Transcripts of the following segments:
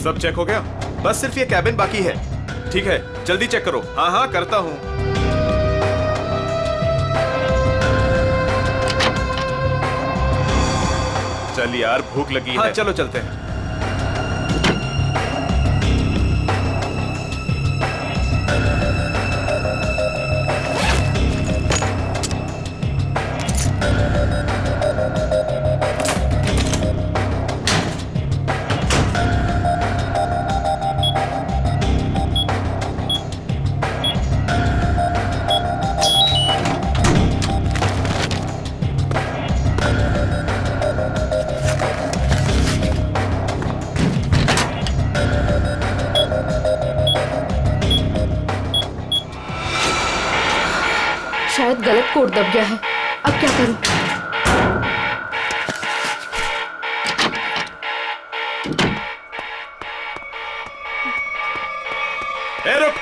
सब चेक हो गया? बस सिर्फ ये कैबिन बाकी है। ठीक है, जल्दी चेक करो। हाँ हाँ करता हूँ। चल यार, भूख लगी है। चलो चलते हैं। शायद गलत कोड दब गया है। अब क्या करूं? ए रुक!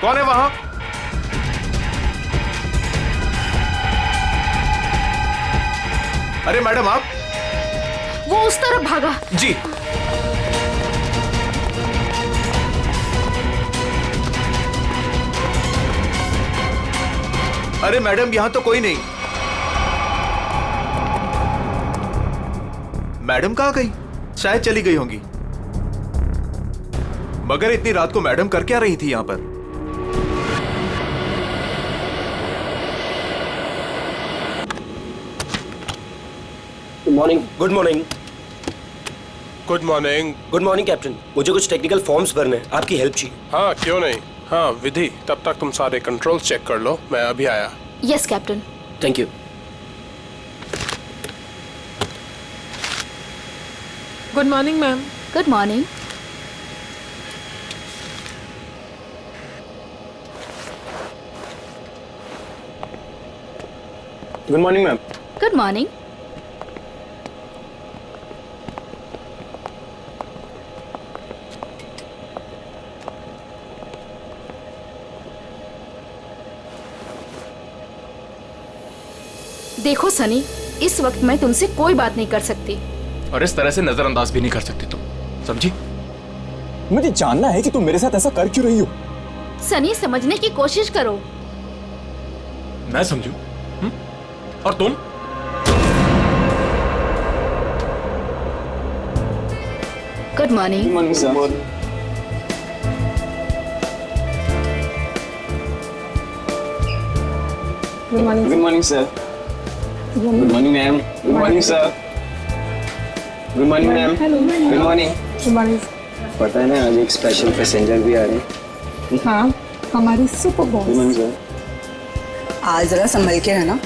कौन है वहां? अरे मैडम आप? वो उस तरफ भागा। जी। अरे मैडम, यहां तो कोई नहीं। मैडम कहां गई? शायद चली गई होंगी। मगर इतनी रात को मैडम कर क्या रही थी यहां पर? Good morning. Good morning. Good morning. Good morning captain. मुझे कुछ टेक्निकल फॉर्म्स भरने, आपकी हेल्प चाहिए। हाँ क्यों नहीं। हाँ विधि, तब तक तुम सारे कंट्रोल चेक कर लो, मैं अभी आया। Yes captain. Thank you. Good morning ma'am. Good morning. Good morning ma'am. Good morning. देखो सनी, इस वक्त मैं तुमसे कोई बात नहीं कर सकती। और इस तरह से नजरअंदाज भी नहीं कर सकती तुम, समझी? मुझे जानना है कि तुम मेरे साथ ऐसा कर क्यों रही हो। सनी, समझने की कोशिश करो। मैं समझू? और तुम? Good morning. Good morning sir. Good morning. Good morning sir. Good morning ma'am. Good morning sir. Good morning ma'am. Good morning. Good morning. पता है ना, आज एक स्पेशल पैसेंजर भी आ रहे हैं। हाँ, हमारी super good boss. Morning sir. आज जरा संभल के रहना।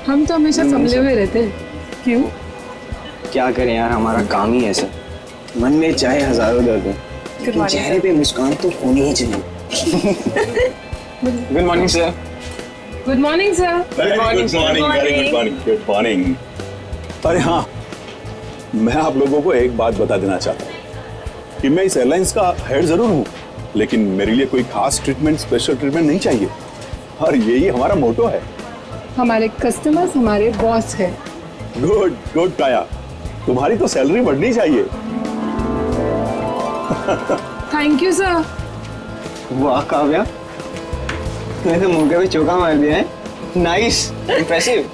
हम तो हमेशा संभले हुए रहते हैं। क्यों? क्या करें यार, हमारा काम ही ऐसा। मन में चाहे हजारों दर्द हो, लेकिन चेहरे पे मुस्कान तो होनी ही चाहिए। Good morning sir. Good morning sir. Good morning. Good morning. अरे हाँ, मैं आप लोगों को एक बात बता देना चाहता हूँ कि मैं इस एयरलाइंस का हेड जरूर हूँ, लेकिन मेरे लिए कोई खास ट्रीटमेंट, स्पेशल ट्रीटमेंट नहीं चाहिए। और यही हमारा मोटो है। हमारे कस्टमर्स हमारे बॉस है। गुड गुड काया, तुम्हारी तो सैलरी बढ़नी चाहिए। Thank you sir. वाह काव्या, तूने तो मुंह पे चौका मार दिया है। Nice, impressive.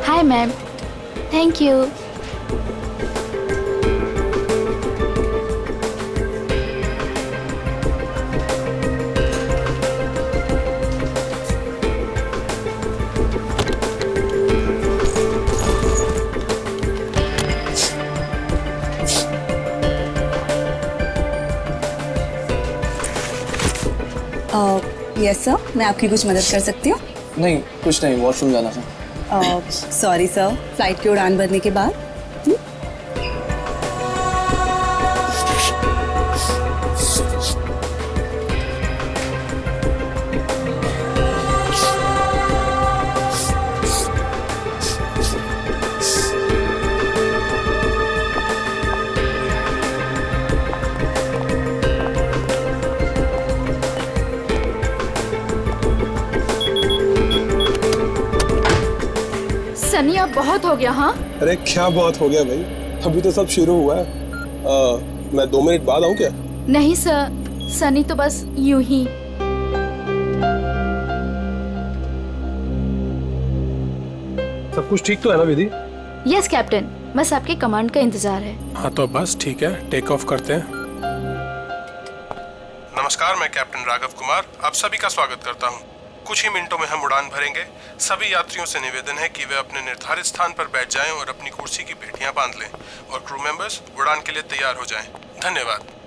Hi ma'am. Thank you. Yes sir, मैं आपकी कुछ मदद कर सकती हूँ? नहीं, कुछ नहीं, वॉशरूम जाना था। सॉरी सर, फ्लाइट की उड़ान भरने के बाद। अब बहुत हो गया। हाँ, अरे क्या बहुत हो गया भाई, अभी तो सब शुरू हुआ है। मैं 2 मिनट बाद आऊँ क्या? नहीं सर, सनी तो बस यूं ही। सब कुछ ठीक तो है ना विधि? यस कैप्टन, बस आपके कमांड का इंतजार है। हाँ तो बस ठीक है, टेक ऑफ करते हैं। नमस्कार, मैं कैप्टन राघव कुमार आप सभी का स्वागत करता हूँ। कुछ ही मिनटों में हम उड़ान भरेंगे। सभी यात्रियों से निवेदन है कि वे अपने निर्धारित स्थान पर बैठ जाएं और अपनी कुर्सी की पेटियां बांध लें और क्रू मेंबर्स उड़ान के लिए तैयार हो जाएं। धन्यवाद।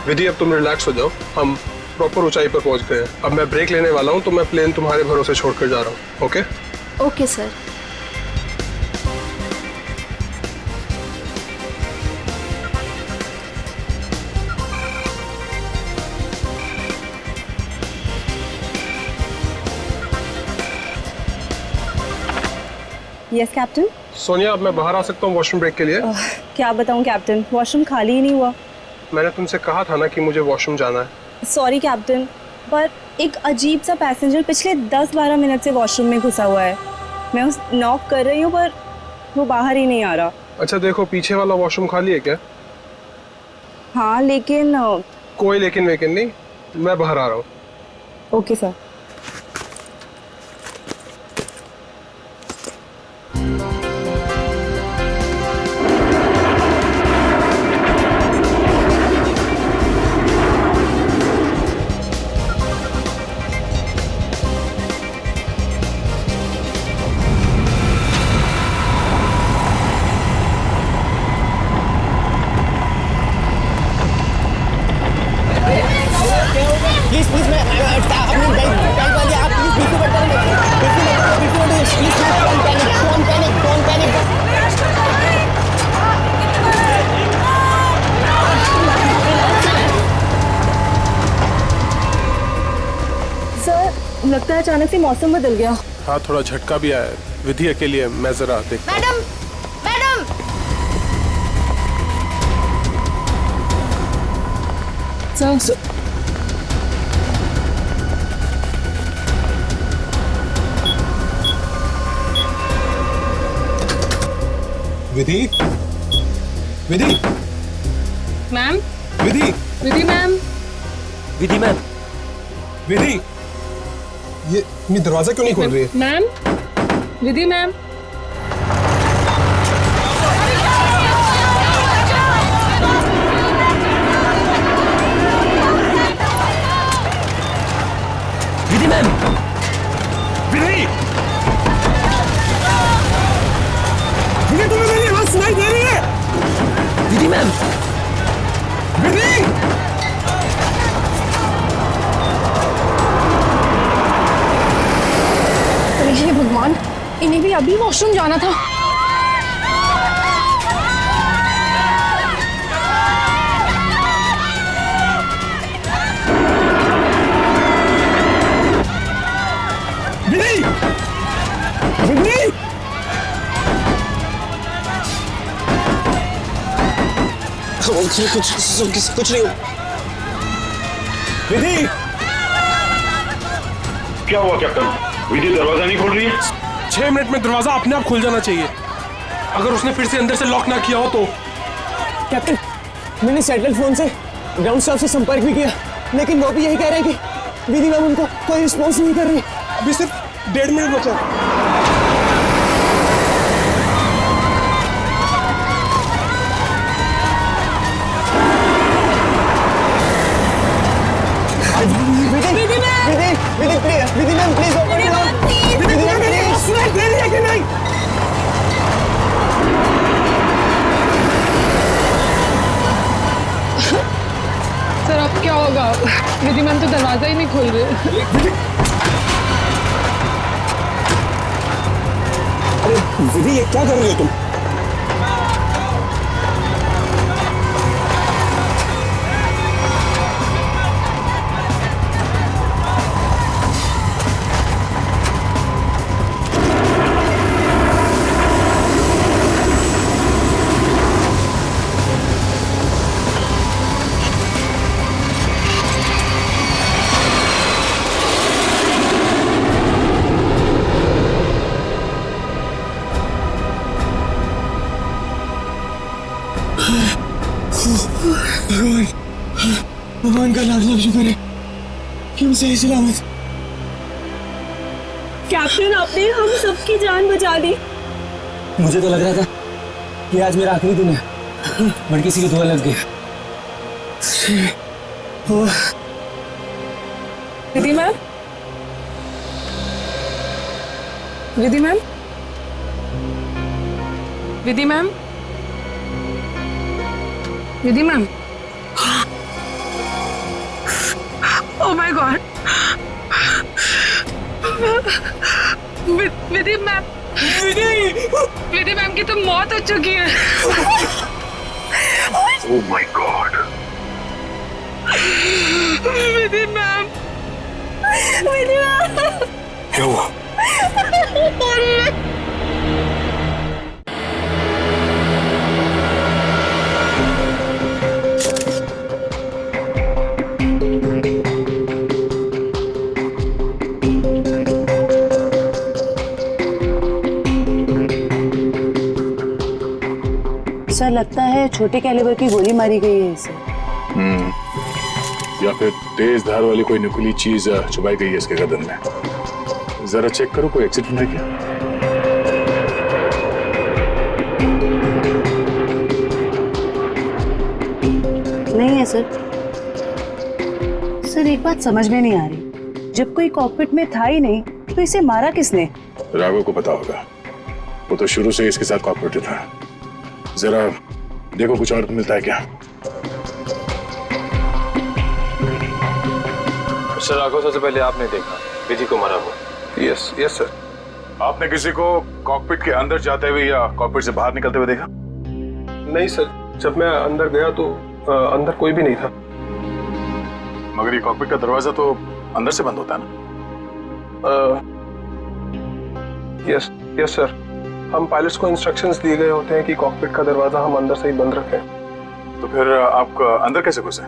विधि अब तुम रिलैक्स हो जाओ, हम प्रॉपर ऊंचाई पर पहुंच गए हैं। अब मैं ब्रेक लेने वाला हूं तो मैं प्लेन तुम्हारे भरोसे छोड़कर जा रहा हूं। Okay okay sir. Yes captain. Sonia, अब मैं बाहर आ सकता हूँ वॉशरूम ब्रेक के लिए? क्या बताऊं कैप्टन, वॉशरूम खाली ही नहीं हुआ। मैंने तुमसे कहा था ना कि मुझे वॉशरूम जाना है। सॉरी कैप्टन, पर एक अजीब सा पैसेंजर पिछले 10-12 मिनट से वॉशरूम में घुसा हुआ है। मैं उस नॉक कर रही हूँ पर वो बाहर ही नहीं आ रहा। अच्छा देखो, पीछे वाला वॉशरूम खाली है क्या? हाँ लेकिन कोई लेकिन वेकिन नहीं, मैं बाहर आ रहा हूँ। Okay sir. प्लीज प्लीज मैं अपनी बेल्ट वाली आप प्लीज बिल्कुल मत पैनिक डोंट पैनिक। सर लगता है अचानक से मौसम बदल गया। हाँ थोड़ा झटका भी आया है। विधि अकेली है, मैं जरा देखता हूँ। Madam, madam. सर विधि, विधि, मैम, विधि, विधि मैम। विधि मैम, विधि, ये दरवाजा क्यों नहीं खोल रही है? Ma'am, Vidhi ma'am. Vidhi ma'am, विधि, विधि तुम्हें मेरी आवाज सुनाई दे रही है? विधि मैम, विधि, हे भगवान, इन्हें भी अभी वॉशरूम जाना था। विधि, विधि, कुछ नहीं। विधि, क्या हुआ कैप्टन? विधि दरवाजा नहीं खोल रही है? 6 मिनट में दरवाजा अपने आप खुल जाना चाहिए। अगर उसने फिर से अंदर से लॉक ना किया हो तो। कैप्टन मैंने सैटेलाइट फोन से ग्राउंड स्टाफ से संपर्क भी किया, लेकिन वो भी यही कह रहे हैं कि विधि मैम उनको कोई रिस्पॉन्स नहीं कर रही। अभी सिर्फ 1.5 मिनट बचा। Vidhi ma'am please open it. Vidhi ma'am please Vidhi ma'am तो दरवाजा ही नहीं खोल रहे। अरे विधि, ये क्या कर रही हो तुम? भगवान का लाख लाख शुक्र है कि हम सही सलामत। कैप्टन, आपने हम सबकी जान बचा दी। मुझे तो लग रहा था कि आज मेरा आखिरी दिन है, बट किसी की दुआ लग गई। Vidhi ma'am, Vidhi ma'am, Vidhi ma'am, Vidhi ma'am. Oh my God, Vidhi ma'am, Vidhi ma'am की तो मौत हो चुकी है। Oh my God, Vidhi ma'am, Vidhi ma'am, क्या हुआ? सर, लगता है छोटे कैलिबर की गोली मारी गई है इसे। या फिर तेज धार वाली कोई नुकीली चीज छुपाई गई है इसके गर्दन में। जरा चेक करो, कोई एक्सीडेंट है क्या? नहीं है सर। सर, एक बात समझ में नहीं आ रही, जब कोई कॉकपिट में था ही नहीं तो इसे मारा किसने? राघव को पता होगा, वो तो शुरू से इसके साथ कॉपरेटिव था। जरा देखो कुछ और मिलता है क्या। सर, राघव, सबसे पहले आपने देखा विधि को मारा हुआ? Yes yes sir. आपने किसी को कॉकपिट के अंदर जाते हुए या कॉकपिट से बाहर निकलते हुए देखा? नहीं सर, जब मैं अंदर गया तो अंदर कोई भी नहीं था। मगर ये कॉकपिट का दरवाजा तो अंदर से बंद होता है ना? यस यस सर, हम पायलट्स को इंस्ट्रक्शंस दिए गए होते हैं कि कॉकपिट का दरवाजा हम अंदर से ही बंद रखें। तो फिर आप अंदर कैसे घुसे?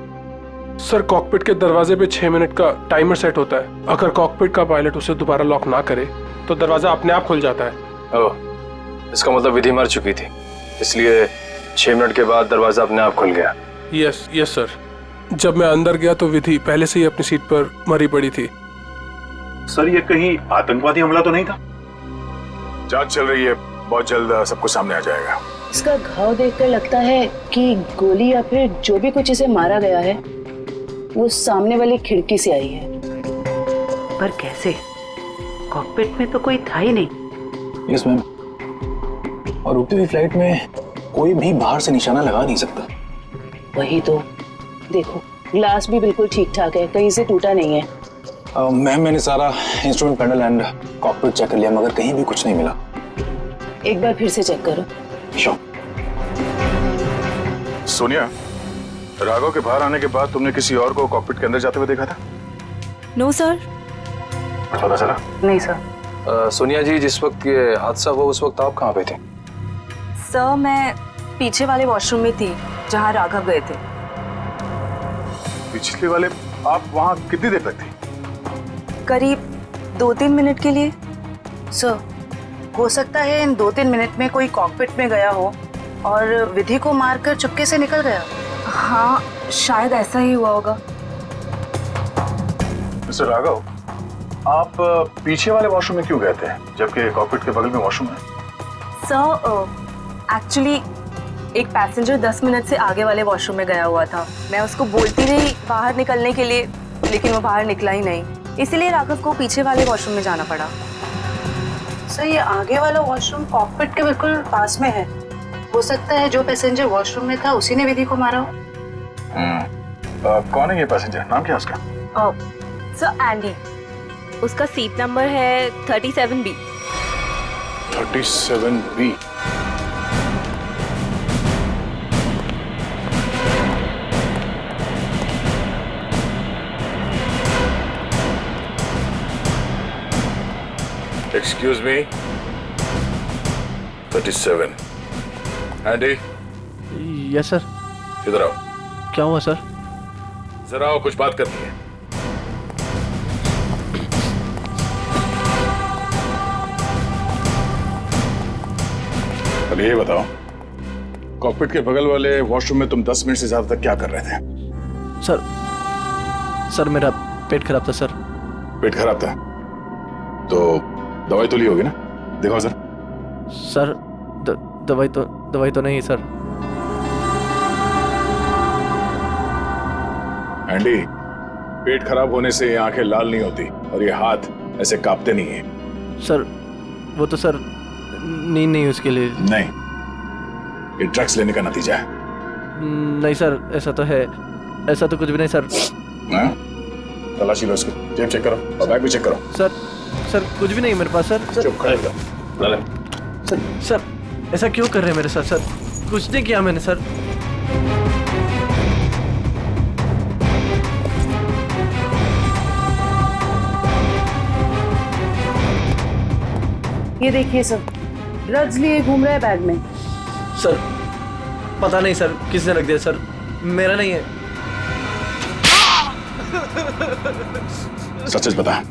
सर, कॉकपिट के दरवाजे पे 6 मिनट का टाइमर सेट होता है। अगर कॉकपिट का पायलट उसे दोबारा लॉक ना करे तो दरवाजा अपने आप खुल जाता है। ओह, इसका मतलब विधि मर चुकी थी, इसलिए 6 मिनट के बाद दरवाजा अपने आप खुल गया। यस यस सर, जब मैं अंदर गया तो विधि पहले से ही अपनी सीट पर मरी पड़ी थी। सर, ये कहीं आतंकवादी हमला तो नहीं था? जांच चल रही है, बहुत जल्द सब कुछ सामने आ जाएगा। इसका घाव देखकर लगता है कि गोली या फिर जो भी कुछ इसे मारा गया है वो सामने वाली खिड़की से आई है। पर कैसे? कॉकपिट में तो कोई था ही नहीं। यस मैम, और उड़ती हुई फ्लाइट में कोई भी बाहर से निशाना लगा नहीं सकता। वही तो, देखो ग्लास भी बिल्कुल ठीक ठाक है, कहीं से टूटा नहीं है। मैम, मैंने सारा instrument panel and cockpit check कर लिया, मगर कहीं भी कुछ नहीं मिला। एक बार फिर से चेक करो। श्योर। सोनिया, राघव के बाहर आने के बाद तुमने किसी और को कॉकपिट के अंदर जाते हुए देखा था? No sir. पता चला? नहीं सर। सोनिया जी, जिस वक्त ये हादसा हुआ उस वक्त आप कहाँ पे थे? सर, मैं पीछे वाले वॉशरूम में थी जहाँ राघव गए थे। पिछले वाले? आप वहाँ कितनी देर तक थी? करीब 2-3 मिनट के लिए। सर, हो सकता है इन 2-3 मिनट में कोई कॉकपिट में गया हो और विधि को मारकर चुपके से निकल गया। हाँ, शायद ऐसा ही हुआ होगा। मिस्टर राघव, आप पीछे वाले वॉशरूम में क्यों गए थे जबकि कॉकपिट के बगल में वॉशरूम है? सर, एक्चुअली एक पैसेंजर 10 मिनट से आगे वाले वॉशरूम में गया हुआ था। मैं उसको बोलती रही बाहर निकलने के लिए, लेकिन वो बाहर निकला ही नहीं, इसीलिए राघव को पीछे वाले वॉशरूम में जाना पड़ा। सर, ये आगे वाला वॉशरूम कॉकपिट के बिल्कुल पास में है। हो सकता है जो पैसेंजर वॉशरूम में था उसी ने विधि को मारा हो। कौन है ये पैसेंजर? नाम क्या है उसका? सर एंडी, उसका सीट नंबर है 37B। 37B। Excuse me, 37 Andy. Yes sir. इधर आओ। क्या हुआ सर? जरा आओ, कुछ बात करनी है। अब ये बताओ, कॉकपिट के बगल वाले वॉशरूम में तुम 10 मिनट से ज्यादा तक क्या कर रहे थे? सर मेरा पेट खराब था सर। पेट खराब था तो दवाई तो ली होगी ना? देखो सर। सर दवाई तो नहीं सर। एंडी, पेट खराब होने से ये आंखें लाल नहीं होती और ये हाथ ऐसे कांपते नहीं है। सर वो तो सर नींद नहीं उसके लिए। नहीं, ये ड्रग्स लेने का नतीजा है। नहीं सर, ऐसा तो है। ऐसा तो कुछ भी नहीं सर। हाँ? तलाशी लो उसकी, जेब चेक करो और बैग भी चेक करो। सर कुछ भी नहीं मेरे पास सर। चुप खड़े रहो। सर ऐसा क्यों कर रहे हैं मेरे साथ सर? कुछ नहीं किया मैंने सर। ये देखिए सर, ड्रग्स लिए घूम रहा है बैग में। सर पता नहीं सर किसने रख दिया सर, मेरा नहीं है। सच बता,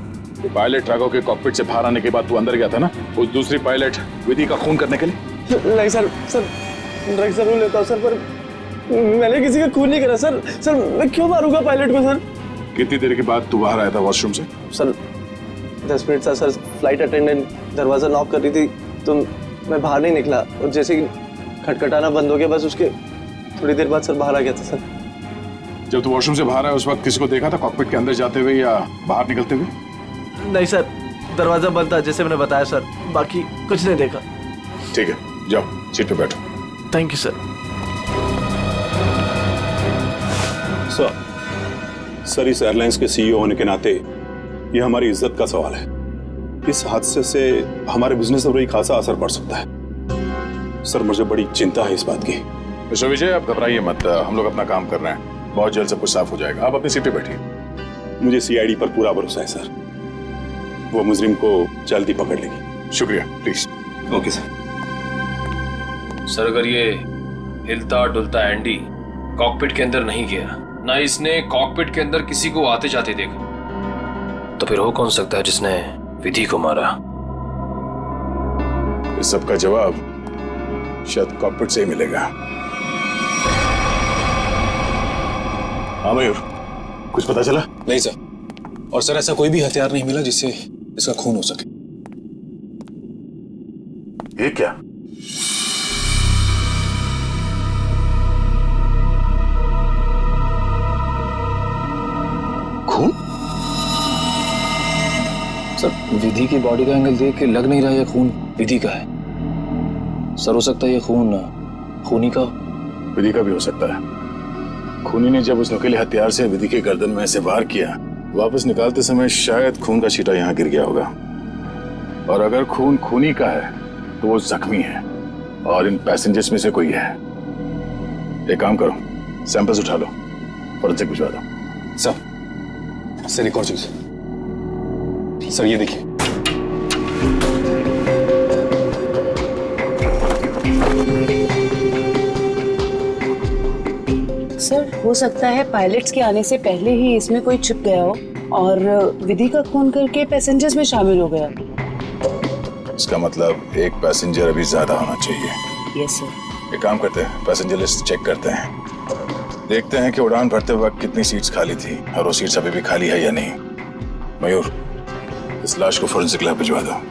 पायलट राघव के कॉकपिट से बाहर आने के बाद तू अंदर गया था ना उस दूसरी पायलट विधि का खून करने के लिए? नहीं सर, ड्रग्स जरूर लेता हूँ सर, पर मैंने किसी का खून नहीं करा सर। सर मैं क्यों मारूंगा पायलट को सर? कितनी देर के बाद तू बाहर आया था वॉशरूम से? सर 10 मिनट था सर। फ्लाइट अटेंडेंट दरवाजा नॉक कर रही थी तो मैं बाहर नहीं निकला, और जैसे ही खटखटाना बंद हो गया बस उसके थोड़ी देर बाद सर बाहर आ गया था सर। जब तू वॉशरूम से बाहर आया उस वक्त किसी को देखा था कॉकपिट के अंदर जाते हुए या बाहर निकलते हुए? नहीं सर, दरवाजा बंद था जैसे मैंने बताया सर, बाकी कुछ नहीं देखा। ठीक है, जाओ सीट पे बैठो। Thank you sir. सर इस एयरलाइंस के सीईओ होने के नाते ये हमारी इज्जत का सवाल है। इस हादसे से हमारे बिजनेस पर भी खासा असर पड़ सकता है। सर मुझे बड़ी चिंता है इस बात की। मिस्टर विजय, आप घबराइए मत, हम लोग अपना काम कर रहे हैं, बहुत जल्द सब कुछ साफ हो जाएगा। आप अपनी सीट पे बैठिए। मुझे सीआईडी पर पूरा भरोसा है सर, वो मुजरिम को जल्दी पकड़ लेगी। शुक्रिया, प्लीज। Okay sir. सर अगर ये हिलता डुलता एंडी कॉकपिट के अंदर नहीं गया, ना इसने कॉकपिट के अंदर किसी को आते जाते देखा, तो फिर हो कौन सकता है जिसने विधि को मारा? इस सब का जवाब शायद कॉकपिट से ही मिलेगा। हाँ मयूर, कुछ पता चला? नहीं सर, और सर ऐसा कोई भी हथियार नहीं मिला जिससे इसका खून हो सके। ये क्या? खून? सर विधि की बॉडी का एंगल देख के लग नहीं रहा ये खून विधि का है। सर हो सकता है ये खून खूनी का। विधि का भी हो सकता है। खूनी ने जब उस नुकीले हथियार से विधि के गर्दन में ऐसे वार किया, वापस निकालते समय शायद खून का छींटा यहाँ गिर गया होगा। और अगर खून खूनी का है तो वो जख्मी है और इन पैसेंजर्स में से कोई है। एक काम करो, सैंपल्स उठा लो, फॉरेंसिक भिजवा दो। सर एक और चीज सर, ये देखिए। सर हो सकता है पायलट्स के आने से पहले ही इसमें कोई छिप गया हो और विधि का खून करके पैसेंजर्स में शामिल हो गया। इसका मतलब एक पैसेंजर अभी ज्यादा होना चाहिए। Yes sir. एक काम करते हैं, पैसेंजर लिस्ट चेक करते हैं, देखते हैं कि उड़ान भरते वक्त कितनी सीट्स खाली थी और वो सीट्स अभी भी खाली है या नहीं। मयूर, इस लाश को फोरेंसिक लैब भिजवा दो।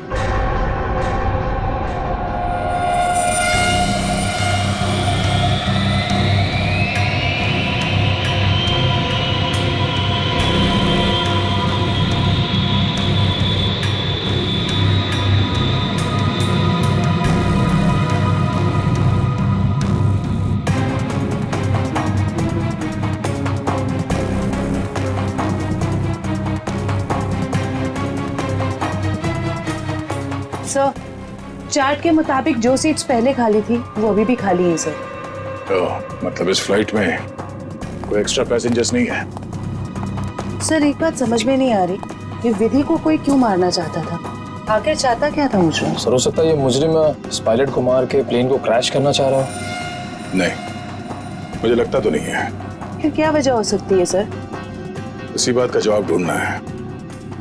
सर, चार्ट के मुताबिक जो सीट्स पहले खाली थी वो अभी भी खाली हैं सर। तो मतलब इस फ्लाइट में कोई एक्स्ट्रा पैसेंजर्स नहीं है? सर एक बात समझ में नहीं आ रही कि विधि को कोई क्यों मारना चाहता था, आखिर चाहता क्या था मुझे? सर हो सकता है ये मुजरिम इस पायलट को मार के प्लेन को क्रैश करना चाह रहा हो। नहीं, मुझे लगता तो नहीं है। फिर क्या वजह हो सकती है सर? इसी बात का जवाब ढूंढना है।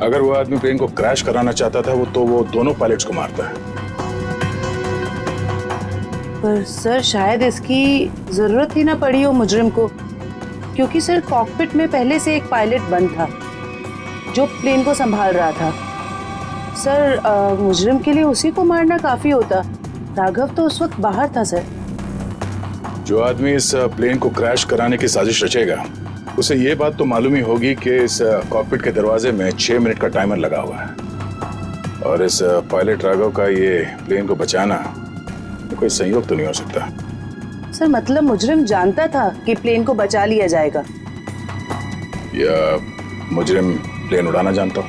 अगर वो आदमी प्लेन को क्रैश कराना चाहता था वो दोनों पायलट्स को मारता है। पर सर शायद इसकी जरूरत ही ना पड़ी हो मुजरिम को, क्योंकि सर कॉकपिट में पहले से एक पायलट बंद था जो प्लेन को संभाल रहा था। सर मुजरिम के लिए उसी को मारना काफी होता। राघव तो उस वक्त बाहर था सर। जो आदमी इस प्लेन को क्रैश कराने की साजिश रचेगा उसे ये बात तो मालूम ही होगी कि इस कॉकपिट के दरवाजे में 6 मिनट का टाइमर लगा हुआ है और इस पायलट राघव का ये प्लेन को बचाना कोई संयोग तो नहीं हो सकता। सर मतलब मुजरिम जानता था कि प्लेन को बचा लिया जाएगा, या मुजरिम प्लेन उड़ाना जानता हो?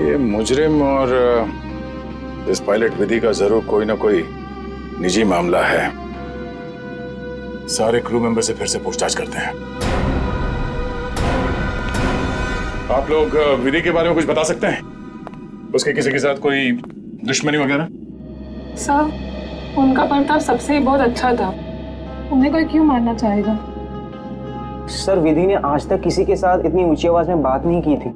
ये मुजरिम और इस पायलट विधि का जरूर कोई ना कोई निजी मामला है। सारे क्रू मेंबर से फिर से पूछताछ करते हैं। आप लोग विधि के बारे में कुछ बता सकते हैं? उसके किसी के साथ कोई दुश्मनी वगैरह? सर उनका बर्ताव सबसे ही बहुत अच्छा था, उन्हें कोई क्यों मारना चाहेगा? सर विधि ने आज तक किसी के साथ इतनी ऊंची आवाज में बात नहीं की थी,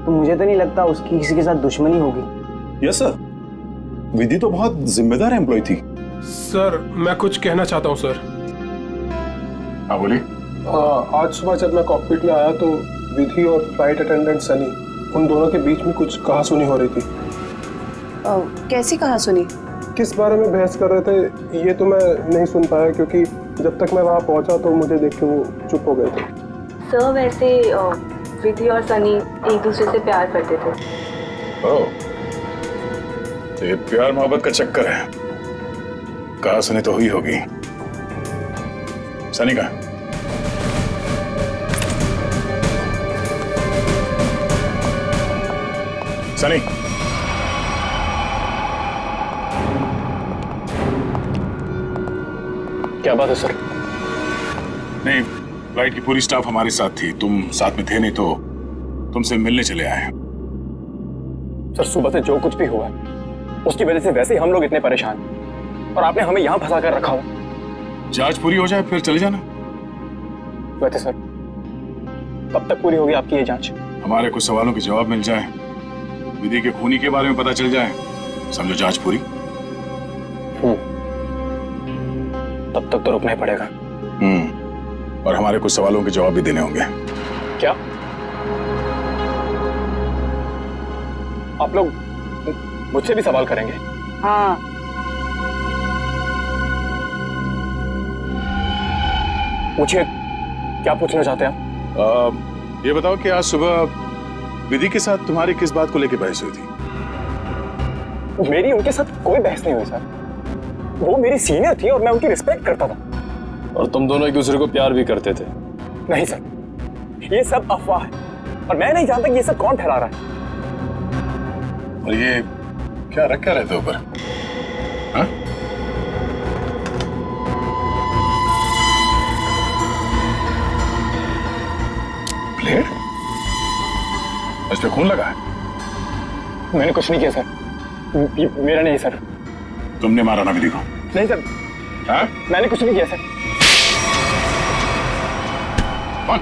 तो मुझे तो नहीं लगता उसकी किसी के साथ दुश्मनी होगी। यस सर, विधि तो बहुत जिम्मेदार एम्प्लॉय थी। सर मैं कुछ कहना चाहता हूँ सर। हाँ बोलिए। आज सुबह जब मैं कॉकपिट में आया तो विधि और फ्लाइट अटेंडेंट सनी, उन दोनों के बीच में कुछ कहासुनी हो रही थी। कैसी कहासुनी? किस बारे में बहस कर रहे थे ये तो मैं नहीं सुन पाया, क्योंकि जब तक मैं वहाँ पहुँचा तो मुझे देख के वो चुप हो गए थे। सर वैसे विधि और सनी एक दूसरे से प्यार करते थे। ओह, तो ये प्यार मोहब्बत का चक्कर है। कहासुनी तो हुई होगी। सनी का सनी, क्या बात है सर? नहीं, फ्लाइट की पूरी स्टाफ हमारे साथ थी, तुम साथ में थे नहीं तो तुमसे मिलने चले आए हैं। सर सुबह से जो कुछ भी हुआ है उसकी वजह से वैसे ही हम लोग इतने परेशान हैं और आपने हमें यहाँ फंसा कर रखा हुआ। जांच पूरी हो जाए फिर चले जाना। वैसे सर कब तक पूरी होगी आपकी ये जांच? हमारे कुछ सवालों के जवाब मिल जाए, विधि के खूनी के बारे में पता चल जाए, समझो जांच पूरी। तब तक तो रुकना ही पड़ेगा। और हमारे कुछ सवालों के जवाब भी देने होंगे। क्या आप लोग मुझसे भी सवाल करेंगे? हाँ। पूछिए, क्या पूछना चाहते हैं आप? ये बताओ कि आज सुबह विधि के साथ तुम्हारी किस बात को लेकर बहस हुई थी? मेरी उनके साथ कोई बहस नहीं हुई सर। वो मेरी सीनियर थी और मैं उनकी रिस्पेक्ट करता था। और तुम दोनों एक दूसरे को प्यार भी करते थे? नहीं सर, ये सब अफवाह है और मैं नहीं जानता कि ये सब कौन फैला रहा है। और ये क्या रख क्या रहते ऊपर? हाँ? प्लेट? इस पे खून लगा है? मैंने कुछ नहीं किया सर। मेरा नहीं सर। तुमने मारा ना विधि को? नहीं सर। हाँ? मैंने कुछ नहीं किया सर। कौन?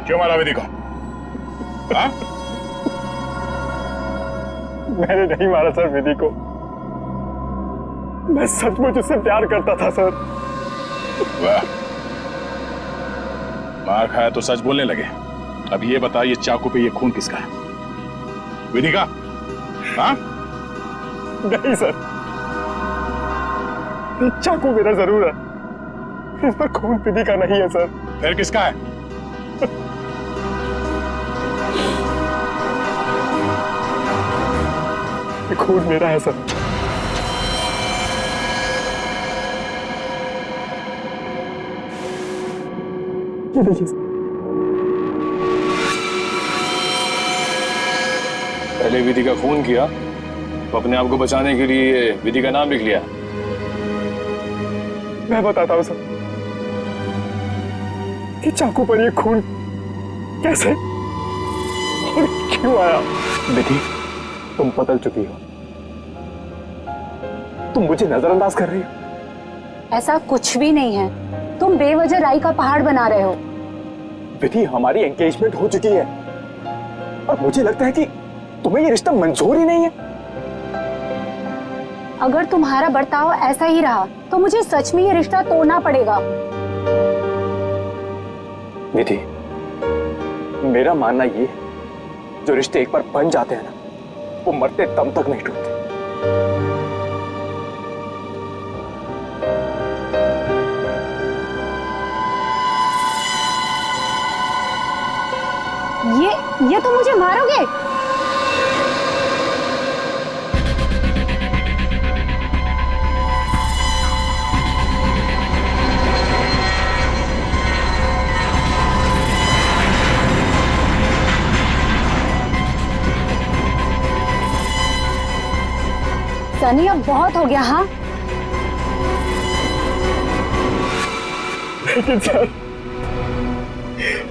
क्यों मारा विधि को? हाँ? मैंने नहीं मारा सर विधि को। मैं सचमुच उससे प्यार करता था सर। वाह, मार खाया तो सच बोलने लगे। अब ये बता, ये चाकू पे ये खून किसका है? विधि का? हाँ? नहीं सर, ये चाकू मेरा जरूर है, इस पर खून विधि का नहीं है सर। फिर किसका है? ये खून मेरा है सर। ये देखिए सर। पहले विधि का खून किया तो अपने आप को बचाने के लिए विधि का नाम लिख लिया। मैं बताता हूँ सर कि चाकू पर ये खून कैसे और क्यों आया। विधि, तुम बदल चुकी हो, तुम मुझे नजरअंदाज कर रही हो। ऐसा कुछ भी नहीं है, तुम बेवजह राई का पहाड़ बना रहे हो। विधि, हमारी एंगेजमेंट हो चुकी है और मुझे लगता है कि तुम्हें ये रिश्ता मंजूर ही नहीं है। अगर तुम्हारा बर्ताव ऐसा ही रहा तो मुझे सच में ये रिश्ता तोड़ना पड़ेगा। विधि, मेरा मानना ये है, जो रिश्ते एक बार बन जाते हैं ना, वो मरते दम तक नहीं टूटते। ये तो मुझे मारोगे? सनी, अब बहुत हो गया। हाँ, लेकिन सर,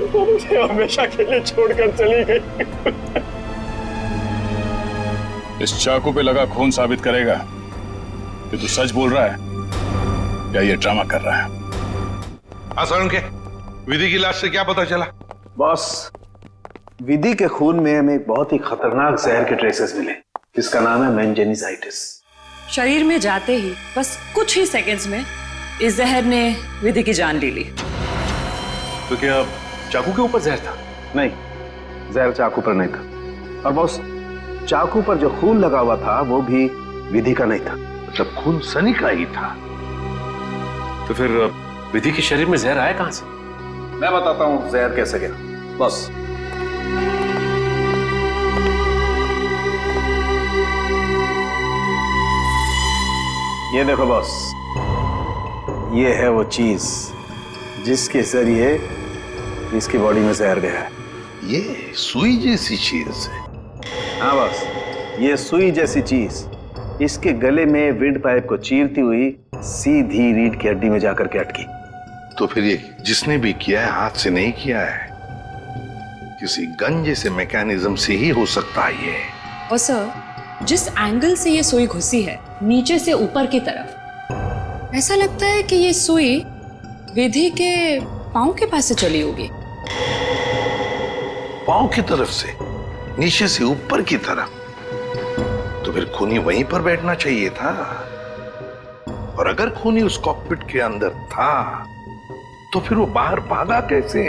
वो मुझे हमेशा के लिए छोड़कर चली गई। इस चाकू पे लगा खून साबित करेगा कि तू सच बोल रहा है या ये ड्रामा कर रहा है। सर, उनके विधि की लाश से क्या पता चला? बॉस, विधि के खून में हमें एक बहुत ही खतरनाक जहर के ट्रेसेस मिले, जिसका नाम है मेंजेनिसाइटिस। शरीर में जाते ही बस कुछ ही सेकंड्स में इस जहर ने विधि की जान ले ली। तो क्या चाकू के ऊपर जहर था? नहीं, जहर चाकू पर नहीं था। और बॉस, चाकू पर जो खून लगा हुआ था वो भी विधि का नहीं था। जब खून सनी का ही था, तो फिर विधि के शरीर में जहर आया कहां से? मैं बताता हूं जहर कैसे गया। बॉस, ये देखो बॉस, ये है वो चीज जिसके जरिए इसकी बॉडी में जहर गया है। ये सुई जैसी चीज है? हाँ बॉस, ये सुई जैसी चीज इसके गले में विंड पाइप को चीरती हुई सीधी रीढ़ की हड्डी में जाकर के अटकी। तो फिर ये जिसने भी किया है हाथ से नहीं किया है, किसी गन जैसे मैकेनिज्म से ही हो सकता है ये। और सर, जिस एंगल से ये सुई घुसी है, नीचे से ऊपर की तरफ, ऐसा लगता है कि ये सुई विधि के पांव के पास से चली होगी। पांव की तरफ से? नीचे से ऊपर की तरफ? तो फिर खूनी वहीं पर बैठना चाहिए था। और अगर खूनी उस कॉकपिट के अंदर था, तो फिर वो बाहर भागा कैसे?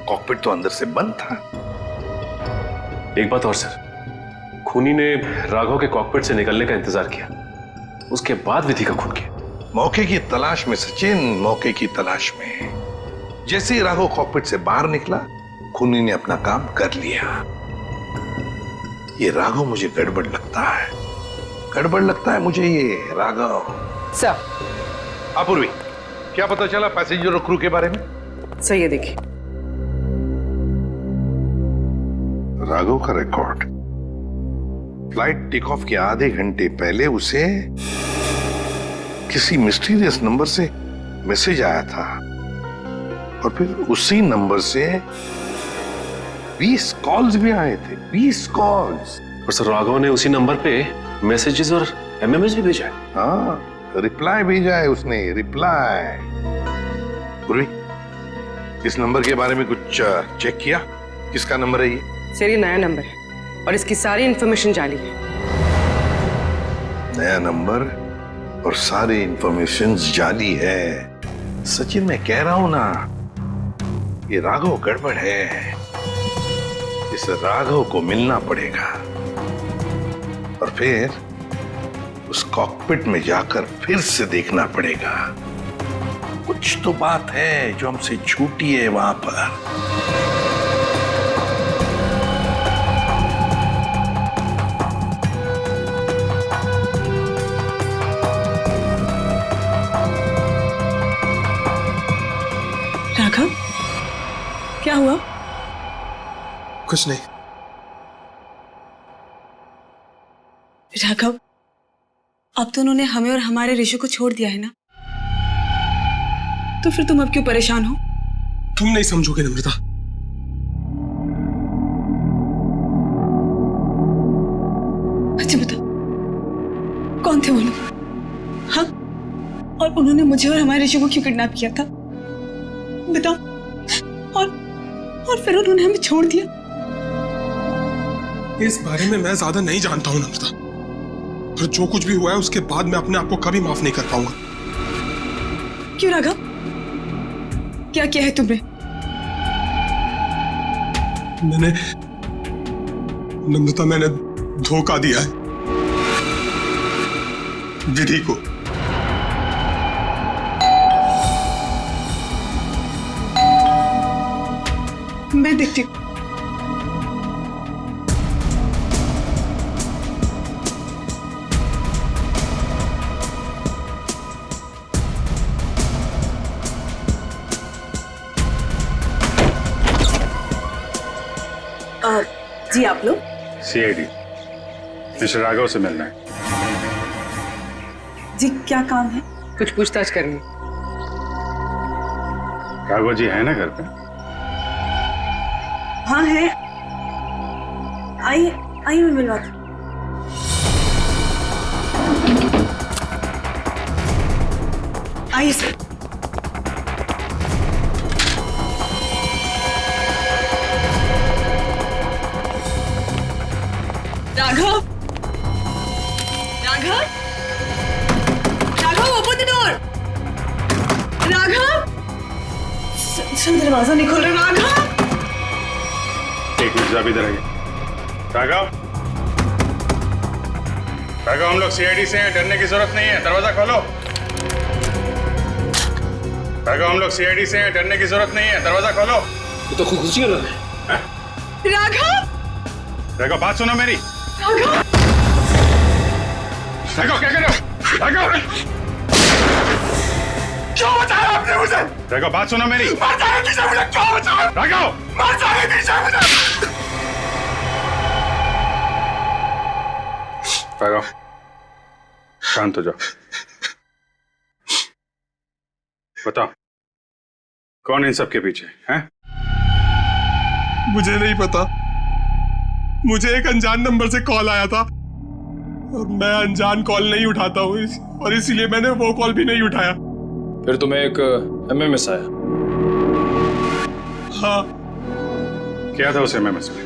कॉकपिट तो अंदर से बंद था। एक बात और सर, खूनी ने राघव के कॉकपिट से निकलने का इंतजार किया, उसके बाद विधि का खून किया। मौके की तलाश में सचिन, मौके की तलाश में। जैसे ही राघव कॉकपिट से बाहर निकला, खूनी ने अपना काम कर लिया। ये राघव मुझे गड़बड़ लगता है, गड़बड़ लगता है मुझे ये राघव। सर, अपूर्वी, क्या पता चला पैसेंजर और क्रू के बारे में? सर, ये देखिए राघव का रिकॉर्ड। फ्लाइट टेक ऑफ के आधे घंटे पहले उसे किसी मिस्टीरियस नंबर से मैसेज आया था, और फिर उसी नंबर से 20 कॉल्स भी आए थे। 20 कॉल्स। और सर, राघव ने उसी नंबर पे मैसेजेस और एमएमएस भी भेजा है। हाँ, रिप्लाई भेजा है उसने, रिप्लाई। पूर्वी, इस नंबर के बारे में कुछ चेक किया? किसका नंबर है ये? सर, ये नया नंबर है और इसकी सारी इंफॉर्मेशन जाली है। नया नंबर और सारी इंफॉर्मेशन जाली है। सचिन, मैं कह रहा हूं ना, ये राघव गड़बड़ है। इस राघव को मिलना पड़ेगा और फिर उस कॉकपिट में जाकर फिर से देखना पड़ेगा। कुछ तो बात है जो हमसे छूटी है वहां पर। राघव, क्या हुआ? कुछ नहीं। राघव, अब तो उन्होंने हमें और हमारे ऋषि को छोड़ दिया है ना, तो फिर तुम अब क्यों परेशान हो? तुम नहीं समझोगे नम्रता। अच्छा बता, कौन थे वो लोग? हाँ, और उन्होंने मुझे और हमारे ऋषि को क्यों किडनैप किया था? बताओ। और फिर उन्होंने हमें छोड़ दिया। इस बारे में मैं ज्यादा नहीं जानता हूं नम्रता, और जो कुछ भी हुआ है उसके बाद मैं अपने आप को कभी माफ नहीं कर पाऊंगा। क्यों राघव, क्या किया है तुमने? नम्रता, मैंने धोखा दिया है विधि को। मैं देखती हूँ। जी आप लोग? सीआईडी मिस्टर राघव से मिलना है। जी क्या काम है? कुछ पूछताछ करनी। राघव जी है ना घर पे? हाँ है, आइए आइए मैं मिलवाती हूँ। आइए sir. Raghav, Raghav, Raghav open the door. Raghav, sir दरवाजा नहीं खोल रहा। राघव, एक मिनट, आप इधर आइए। राघव, राघव, हम लोग सीआईडी से हैं, डरने की जरूरत नहीं है, दरवाजा खोलो। राघव, हम लोग सीआईडी से हैं, डरने की जरूरत नहीं है, दरवाजा खोलो। ये तो खुशी है। राघव, राघव बात सुनो मेरी। राघव, राघव क्या कर रहे हो? राघव, क्यों बचाया आपने मुझे? राघव बात सुनो मेरी। मर जाने दीजिए मुझे, क्यों बचाया? राघव, मर जाने दीजिए मुझे। राघव शांत हो जाओ। बताओ कौन इन सब के पीछे है? मुझे नहीं पता, मुझे एक अनजान नंबर से कॉल आया था और मैं अनजान कॉल नहीं उठाता हूँ, और इसीलिए मैंने वो कॉल भी नहीं उठाया। फिर तुम्हें एक एमएमएस आया? हाँ। क्या था उस एमएमएस में?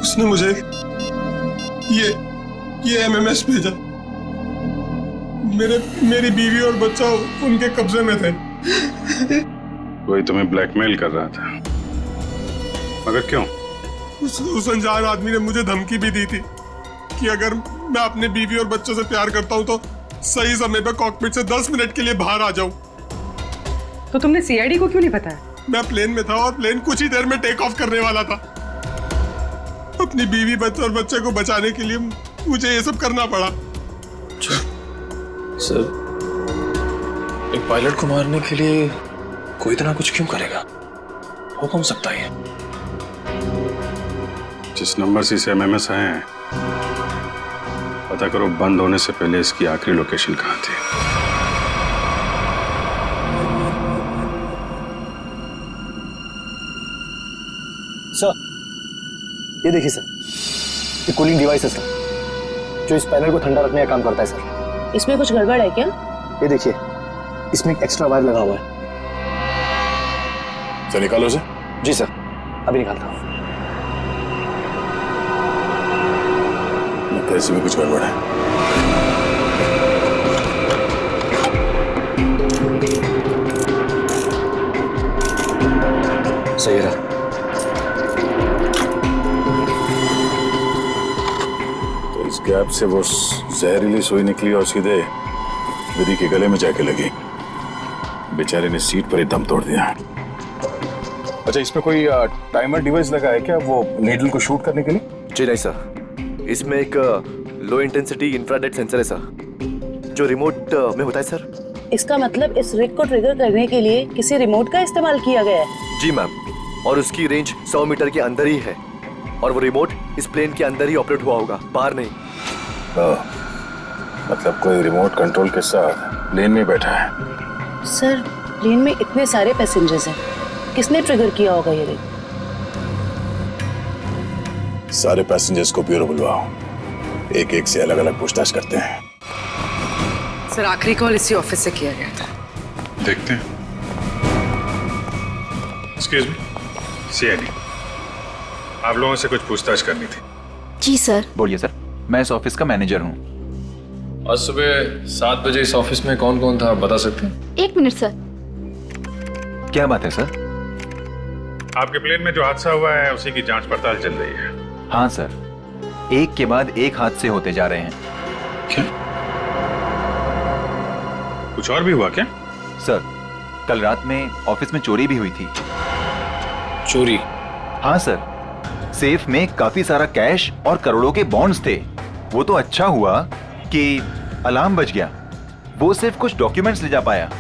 उसने मुझे ये एमएमएस भेजा। मेरी बीवी और बच्चा उनके कब्जे में थे। कोई तुम्हें ब्लैकमेल कर रहा था, मगर क्यों? उस अनजान आदमी ने मुझे धमकी भी दी थी कि अगर मैं अपने बीवी और बच्चों से प्यार करता हूं तो सही समय पर कॉकपिट से 10 मिनट के लिए बाहर आ जाऊं। तो तुमने सीआईडी को क्यों नहीं बताया? मैं प्लेन में था और प्लेन कुछ ही देर में टेक ऑफ करने वाला था। अपनी बीवी बच्चे और बच्चे को बचाने के लिए मुझे ये सब करना पड़ा। सर, एक पायलट को मारने के लिए कोई इतना कुछ क्यों करेगा? हो कौन सकता है? जिस नंबर से इसे एमएमएस आए हैं, पता करो बंद होने से पहले इसकी आखिरी लोकेशन कहाँ थी। सर, ये देखिए सर, ये कूलिंग डिवाइस है सर, जो इस पैनल को ठंडा रखने का काम करता है सर। इसमें कुछ गड़बड़ है क्या? ये देखिए, इसमें एक एक्स्ट्रा वायर लगा हुआ है। सर निकालो उसे। जी सर, अभी निकालता हूँ। लगता है इसमें कुछ गड़बड़ है। सही रहा। तो इस गैप से वो जहरीली सुई निकली और सीधे विधि के गले में जाके लगी। बेचारे ने सीट पर ही दम तोड़ दिया। अच्छा, इसमें कोई टाइमर डिवाइस लगा है क्या, वो नीडल को शूट करने के लिए? जी नहीं सर, इसमें एक लो इंटेंसिटी इंफ्रारेड सेंसर है सर, जो रिमोट में होता है सर। इसका मतलब इस रिग को ट्रिगर करने के लिए किसी रिमोट का इस्तेमाल किया गया है? जी मैम, और उसकी रेंज 100 मीटर के अंदर ही है। और वो रिमोट इस प्लेन के अंदर ही ऑपरेट हुआ होगा, बाहर नहीं। मतलब कोई रिमोट कंट्रोल के साथ प्लेन में बैठा है। सर प्लेन में इतने सारे पैसेंजर्स हैं, किसने ट्रिगर किया होगा ये? सारे पैसेंजर्स को ब्यूरो बुलवाओ, एक एक से अलग अलग पूछताछ करते हैं। सर आखिरी कॉल इसी ऑफिस से किया गया था। देखते हैं। एक्सक्यूज मी, सीआईडी, आप लोगों से कुछ पूछताछ करनी थी। जी सर। बोलिए सर। मैं इस ऑफिस का मैनेजर हूँ। आज सुबह 7 बजे इस ऑफिस में कौन कौन था, आप बता सकते हैं? 1 मिनट सर। क्या बात है सर? आपके प्लेन में जो हादसा हुआ है उसी की जांच पड़ताल चल रही है। हाँ सर, एक के बाद एक हादसे होते जा रहे हैं। क्या? कुछ और भी हुआ क्या? सर, कल रात में ऑफिस में चोरी भी हुई थी। चोरी? हाँ सर, सेफ में काफी सारा कैश और करोड़ों के बॉन्ड्स थे। वो तो अच्छा हुआ कि अलार्म बज गया। वो सिर्फ कुछ डॉक्यूमेंट्स ले जा पाया।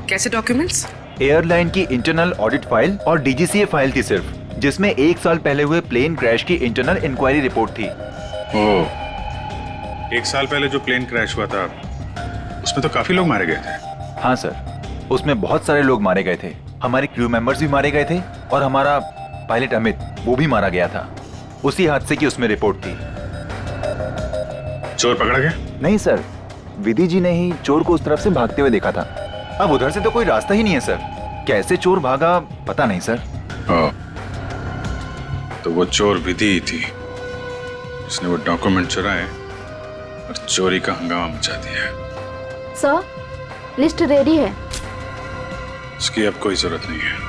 कैसे डॉक्यूमेंट्स? एयरलाइन की इंटरनल ऑडिट फाइल और डीजीसीए फाइल थी सिर्फ, जिसमें 1 साल पहले हुए प्लेन क्रैश की इंटरनल इंक्वायरी रिपोर्ट थी। ओह, 1 साल पहले जो प्लेन क्रैश हुआ था उसमें तो काफी लोग मारे गए थे। हाँ सर, उसमें बहुत सारे लोग मारे गए थे। हमारे क्रू मेंबर्स भी मारे गए थे और हमारा पायलट अमित, वो भी मारा गया था। उसी हादसे की उसमें रिपोर्ट थी। चोर पकड़ा गया? नहीं सर, विधि जी ने ही चोर को उस तरफ से भागते हुए देखा था। अब उधर से तो कोई रास्ता ही नहीं है सर। कैसे चोर भागा पता नहीं सर। तो वो चोर विधि ही थी जिसने वो डॉक्यूमेंट चुराए और चोरी का हंगामा मचा दिया। सर, लिस्ट रेडी है। उसकी अब कोई जरूरत नहीं है।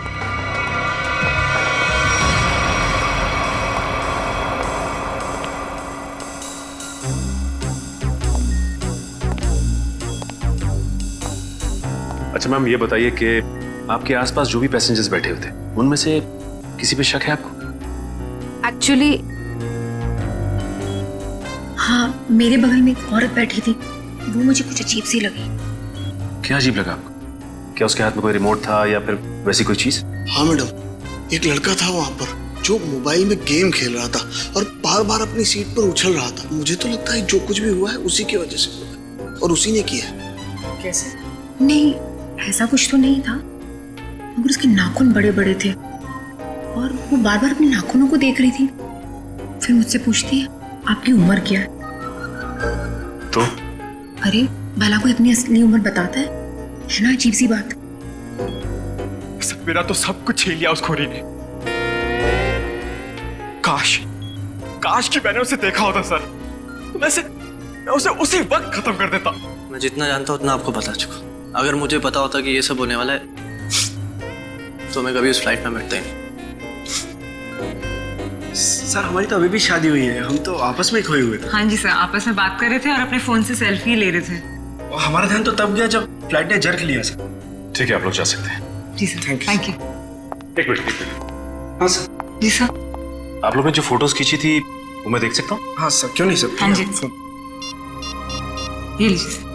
अच्छा मैम, ये बताइए कि आपके आसपास जो भी पैसेंजर्स बैठे हुए थे उनमें से किसी पे शक है आपको? एक्चुअली हाँ, मेरे बगल में एक औरत बैठी थी, वो मुझे कुछ अजीब सी लगी। क्या अजीब लगा आपको? क्या उसके हाथ में कोई रिमोट था या फिर वैसी कोई चीज? हाँ मैडम, एक लड़का था वहाँ पर जो मोबाइल में गेम खेल रहा था और बार बार अपनी सीट पर उछल रहा था। मुझे तो लगता है जो कुछ भी हुआ है उसी की वजह से हुआ है और उसी ने किया है। कैसे? नहीं, ऐसा कुछ तो नहीं था, मगर उसके नाखून बड़े बड़े थे और वो बार बार अपने नाखूनों को देख रही थी। फिर मुझसे पूछती है आपकी उम्र क्या है? तो अरे भला कोई अपनी असली उम्र बताता है ना? अजीब सी बात। मेरा तो सब कुछ छीन लिया उस खोरी ने। काश कि मैंने उसे देखा होता सर, तो मैं उसे उसी वक्त खत्म कर देता। मैं जितना जानता हूँ उतना आपको बता चुका। अगर मुझे पता होता कि ये सब होने वाला है तो मैं कभी उस फ्लाइट में बैठता ही नहीं। सर, हमारी तो अभी भी शादी हुई है, हम तो आपस में ही खोए हुए थे। हाँ जी सर, आपस में बात कर रहे थे और अपने फोन से सेल्फी ले रहे थे। और हमारा ध्यान तो तब गया जब फ्लाइट ने जर्क लिया सर। ठीक है, आप लोग जा सकते हैं। जी सर, थैंक यू। एक मिनट। हाँ सर। जी सर। आप लोगों ने जो फोटोज खींची थी वो मैं देख सकता हूँ? हाँ सर, क्यों नहीं सर। हाँ जी, ये लीजिए।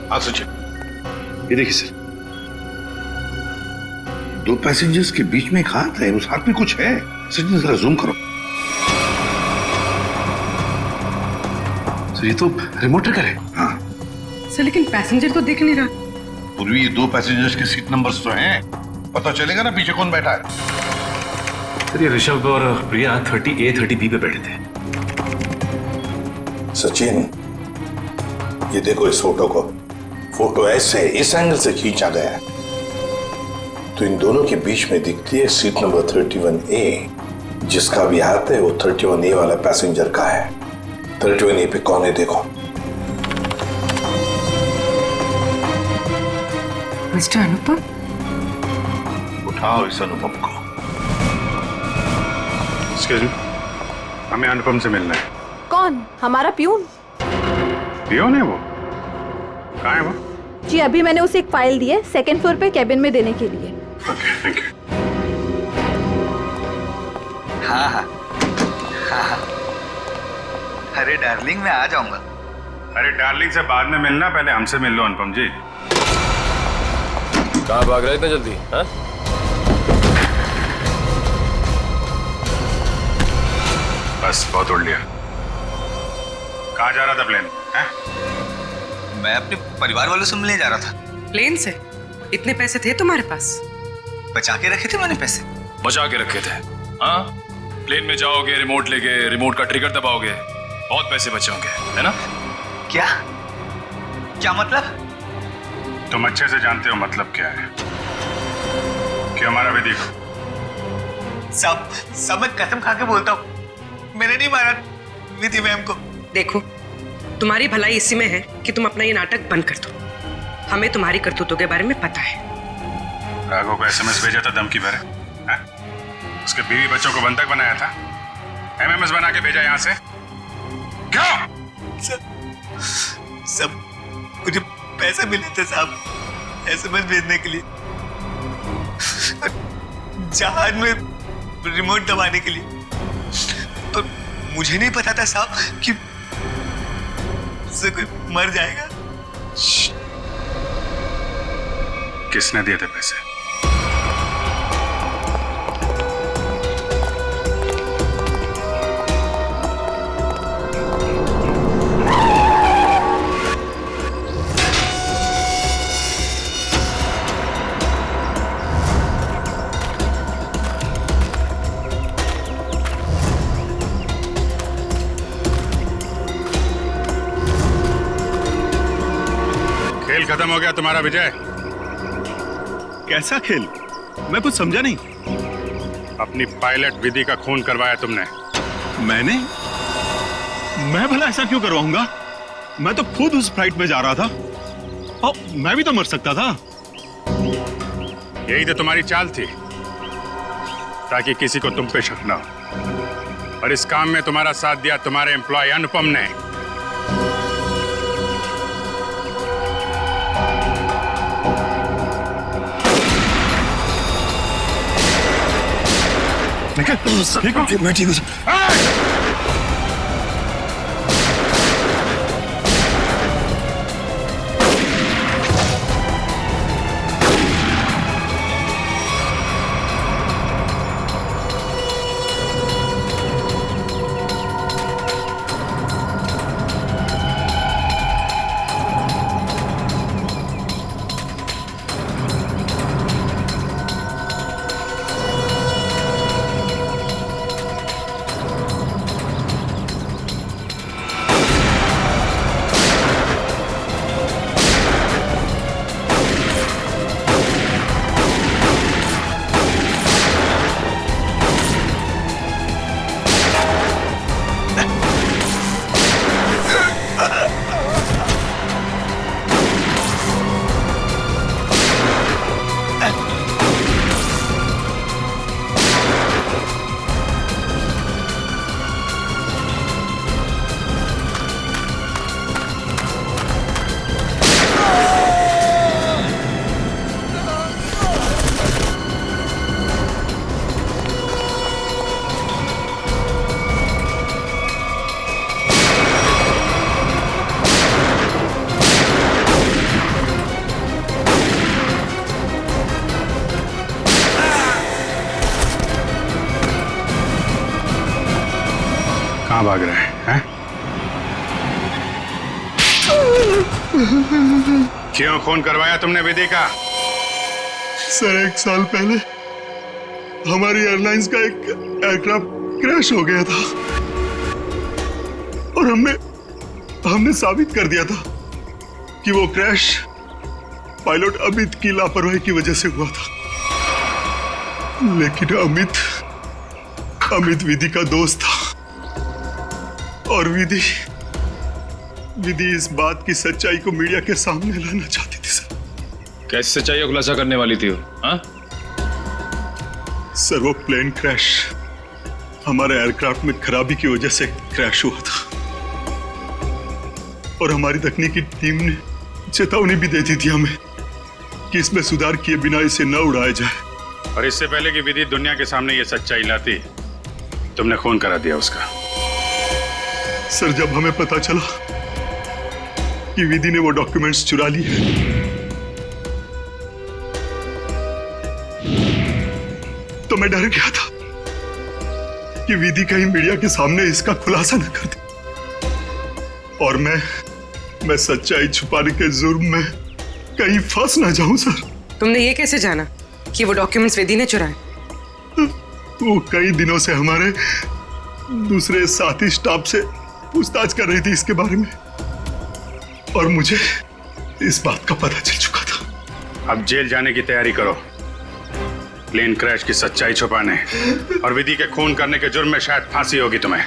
हाँ सचिन, ये देखिए सर, 2 पैसेंजर्स के बीच में एक हाथ है, उस हाथ में कुछ है। सचिन जरा जूम करो। सर, ये तो रिमोट ट्रिगर है। हाँ सर, लेकिन पैसेंजर तो दिख नहीं रहा। पूर्वी, ये 2 पैसेंजर्स के सीट नंबर्स तो हैं, पता चलेगा ना पीछे कौन बैठा है। सर, ये ऋषभ और प्रिया 30A 30B पे बैठे थे। सचिन, ये देखो इस फोटो को। फोटो ऐसे इस एंगल से खींचा गया है तो इन दोनों के बीच में दिखती है सीट नंबर 31A। जिसका भी हाथ है वो 31A वाला पैसेंजर का है। 31A पे कौन है देखो। मिस्टर अनुपम। उठाओ इस अनुपम को। एक्सक्यूज मी, हमें अनुपम से मिलना है। कौन? हमारा प्यून। पियोन है वो? कहाँ है वो? जी, अभी मैंने उसे एक फाइल दी है 2nd फ्लोर पे कैबिन में देने के लिए। Okay, thank you. हाँ। अरे डार्लिंग, मैं आ जाऊंगा। अरे डार्लिंग से बाद में मिलना, पहले हमसे मिल लो अनुपम जी। कहाँ भाग रहे इतने जल्दी? हाँ? बस बहुत उड़ लिया। कहाँ जा रहा था प्लेन? मैं अपने परिवार वालों से मिलने जा रहा था। प्लेन से? इतने पैसे थे तुम्हारे पास? बचा के रखे थे मैंने पैसे। बचा के रखे थे? हाँ, प्लेन में जाओगे, रिमोट लेके रिमोट का ट्रिगर दबाओगे, बहुत पैसे बचे होंगे, है ना? क्या क्या मतलब? तुम अच्छे से जानते हो मतलब क्या है। क्यों मारा विधि को? सब मैं कसम खा के बोलता हूँ, मैंने नहीं मारा विधि मैम को। देखो, तुम्हारी भलाई इसी में है कि तुम अपना ये नाटक बंद कर दो। हमें तुम्हारी करतूतों के बारे में पता है। राघव को एसएमएस भेजा था धमकी भरे, उसके बीवी बच्चों को बंधक बनाया था, एमएमएस बना के भेजा यहाँ से। क्यों? सब मुझे पैसे मिले थे साहब एसएमएस भेजने के लिए, जहाज में रिमोट दबाने के लिए। और मुझे नहीं पता था साहब कि उससे कोई मर जाएगा। किसने दिए थे पैसे? खेल खत्म हो गया तुम्हारा विजय। कैसा खेल? मैं कुछ समझा नहीं। अपनी पायलट विधि का खून करवाया तुमने। मैं भला ऐसा क्यों करवाऊंगा? मैं तो खुद उस फ्लाइट में जा रहा था और मैं भी तो मर सकता था। यही तो तुम्हारी चाल थी, ताकि किसी को तुम पे शक ना हो। और इस काम में तुम्हारा साथ दिया तुम्हारे एम्प्लॉय अनुपम ने। मैं ठीक हूँ। कहाँ भाग रहे हैं? क्यों खून करवाया तुमने विधि का? सर 1 साल पहले हमारी एयरलाइंस का एक एयरक्राफ्ट क्रैश हो गया था और हमने साबित कर दिया था कि वो क्रैश पायलट अमित की लापरवाही की वजह से हुआ था। लेकिन अमित विधि का दोस्त था और विधि इस बात की सच्चाई को मीडिया के सामने लाना चाहती थी सर। कैसी सच्चाई का खुलासा करने वाली थी वो? हाँ? सर वो प्लेन क्रैश हमारे एयरक्राफ्ट में खराबी की वजह से क्रैश हुआ था और हमारी तकनीकी टीम ने चेतावनी भी दे दी थी हमें कि इसमें सुधार किए बिना इसे न उड़ाया जाए। और इससे पहले कि विधि दुनिया के सामने ये सच्चाई लाती, तुमने खून करा दिया उसका। सर जब हमें पता चला कि विधि ने वो डॉक्यूमेंट्स चुरा लिए। तो मैं डर गया था कि विधि कहीं मीडिया के सामने इसका खुलासा न कर दे और मैं सच्चाई छुपाने के जुर्म में कहीं फंस ना जाऊं सर। तुमने ये कैसे जाना कि वो डॉक्यूमेंट्स विधि ने चुराए? वो कई दिनों से हमारे दूसरे साथी स्टाफ से पूछताछ कर रही थी इसके बारे में और मुझे इस बात का पता चल चुका था। अब जेल जाने की तैयारी करो, प्लेन क्रैश की सच्चाई छुपाने और विधि के खून करने के जुर्म में शायद फांसी होगी तुम्हें।